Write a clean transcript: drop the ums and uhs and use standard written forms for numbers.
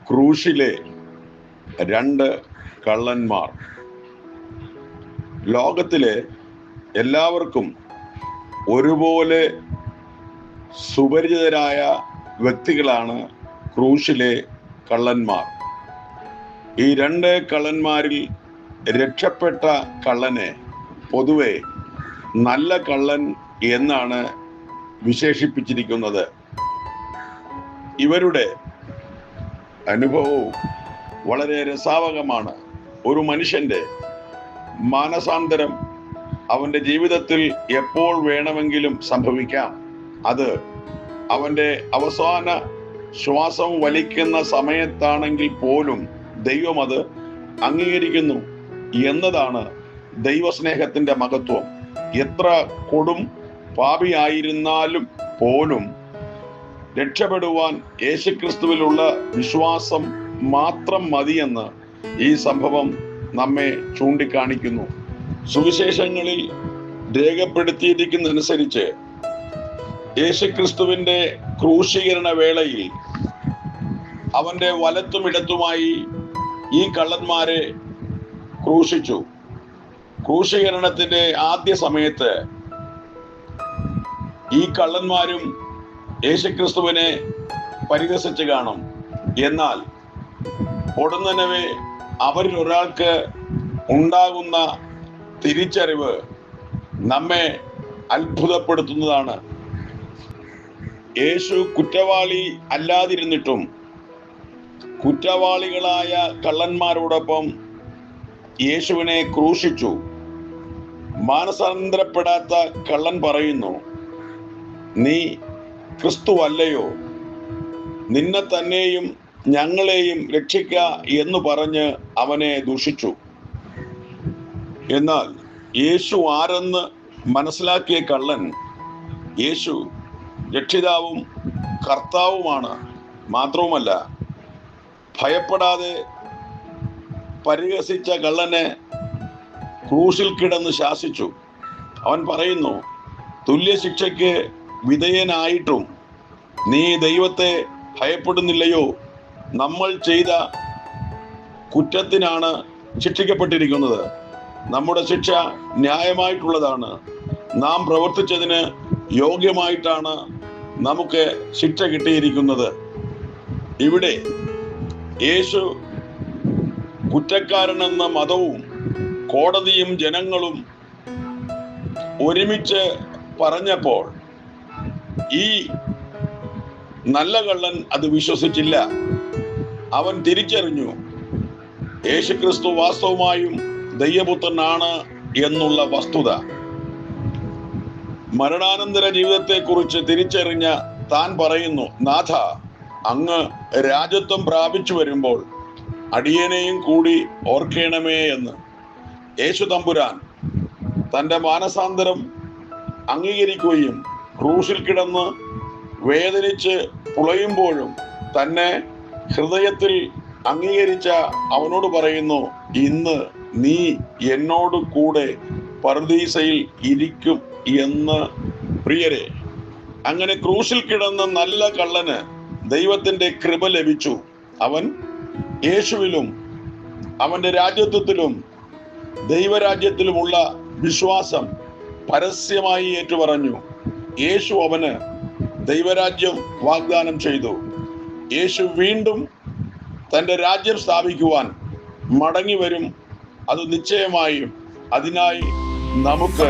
ക്രൂശിലെ രണ്ട് കള്ളന്മാർ. ലോകത്തിലെ എല്ലാവർക്കും ഒരുപോലെ സുപരിചിതരായ വ്യക്തികളാണ് ക്രൂശിലെ കള്ളന്മാർ. ഈ രണ്ട് കള്ളന്മാരിൽ രക്ഷപ്പെട്ട കള്ളനെ പൊതുവെ നല്ല കള്ളൻ എന്നാണ് വിശേഷിപ്പിച്ചിരിക്കുന്നത്. ഇവരുടെ അനുഭവവും വളരെ രസാവകമാണ്. ഒരു മനുഷ്യന്റെ മാനസാന്തരം അവന്റെ ജീവിതത്തിൽ എപ്പോൾ വേണമെങ്കിലും സംഭവിക്കാം. അത് അവന്റെ അവസാന ശ്വാസം വലിക്കുന്ന സമയത്താണെങ്കിൽ പോലും ദൈവം അത് അംഗീകരിക്കുന്നു എന്നതാണ് ദൈവസ്നേഹത്തിന്റെ മഹത്വം. എത്ര കൊടും പാപിയായിരുന്നാലും പോലും രക്ഷപ്പെടുവാൻ യേശുക്രിസ്തുവിലുള്ള വിശ്വാസം മാത്രം മതിയെന്ന് ഈ സംഭവം നമ്മെ ചൂണ്ടിക്കാണിക്കുന്നു. സുവിശേഷങ്ങളിൽ രേഖപ്പെടുത്തിയിരിക്കുന്നതനുസരിച്ച് യേശുക്രിസ്തുവിന്റെ ക്രൂശീകരണ വേളയിൽ അവന്റെ വലത്തും ഇടത്തുമായി ഈ കള്ളന്മാരെ ക്രൂശിച്ചു. ക്രൂശീകരണത്തിന്റെ ആദ്യ സമയത്ത് ഈ കള്ളന്മാരും യേശുക്രിസ്തുവിനെ പരിഹസിച്ച് കാണും. എന്നാൽ ഉടനെ അവരിൽ ഒരാൾക്ക് ഉണ്ടാകുന്ന തിരിച്ചറിവ് നമ്മെ അത്ഭുതപ്പെടുത്തുന്നതാണ്. യേശു കുറ്റവാളി അല്ലാതിരുന്നിട്ടും കുറ്റവാളികളായ കള്ളന്മാരോടൊപ്പം യേശുവിനെ ക്രൂശിച്ചു. മാനസാന്തരപ്പെടാത്ത കള്ളൻ പറയുന്നു, നീ ക്രിസ്തു അല്ലയോ? നിന്നെ തന്നെയും ഞങ്ങളെയും രക്ഷിക്ക എന്ന് പറഞ്ഞ് അവനെ ദൂഷിച്ചു. എന്നാൽ യേശു ആരെന്ന് മനസ്സിലാക്കിയ കള്ളൻ യേശു രക്ഷിതാവും കർത്താവുമാണ്. മാത്രവുമല്ല, ഭയപ്പെടാതെ പരിഹസിച്ച കള്ളനെ ക്രൂശിൽ കിടന്ന് ശാസിച്ചു. അവൻ പറയുന്നു, തുല്യശിക്ഷയ്ക്ക് വിധേയനായിട്ടും നീ ദൈവത്തെ ഭയപ്പെടുന്നില്ലയോ? നമ്മൾ ചെയ്ത കുറ്റത്തിനാണ് ശിക്ഷിക്കപ്പെട്ടിരിക്കുന്നത്. നമ്മുടെ ശിക്ഷ ന്യായമായിട്ടുള്ളതാണ്. നാം പ്രവർത്തിച്ചതിന് യോഗ്യമായിട്ടാണ് നമുക്ക് ശിക്ഷ കിട്ടിയിരിക്കുന്നത്. ഇവിടെ യേശു കുറ്റക്കാരനെന്ന മതവും കോടതിയും ജനങ്ങളും ഒരുമിച്ച് പറഞ്ഞപ്പോൾ ഈ നല്ല കള്ളൻ അത് വിശ്വസിച്ചില്ല. അവൻ തിരിച്ചറിഞ്ഞു യേശുക്രിസ്തു വാസ്തവമായും ദൈവപുത്രനാണ് എന്നുള്ള വസ്തുത. മരണാനന്തര ജീവിതത്തെക്കുറിച്ച് തിരിച്ചറിഞ്ഞ താൻ പറയുന്നു, നാഥ, അങ്ങ് രാജത്വം പ്രാപിച്ചു വരുമ്പോൾ അടിയനെയും കൂടി ഓർക്കണമേ എന്ന്. യേശു തമ്പുരാൻ തൻ്റെ മാനസാന്തരം അംഗീകരിക്കുകയും ക്രൂശിൽ കിടന്ന് വേദനിച്ച് പുളയുമ്പോഴും തന്നെ ഹൃദയത്തിൽ അംഗീകരിച്ച അവനോട് പറയുന്നു, ഇന്ന് നീ എന്നോട് കൂടെ പറുദീസയിൽ ഇരിക്കും എന്ന്. പ്രിയരെ, അങ്ങനെ ക്രൂശിൽ കിടന്ന നല്ല കള്ളന് ദൈവത്തിന്റെ കൃപ ലഭിച്ചു. അവൻ യേശുവിലും അവന്റെ രാജ്യത്വത്തിലും ദൈവരാജ്യത്തിലുമുള്ള വിശ്വാസം പരസ്യമായി ഏറ്റുപറഞ്ഞു. യേശു അവന് ദൈവരാജ്യം വാഗ്ദാനം ചെയ്തു. യേശു വീണ്ടും തൻ്റെ രാജ്യം സ്ഥാപിക്കുവാൻ മടങ്ങി വരും. അത് നിശ്ചയമായും. അതിനായി നമുക്ക്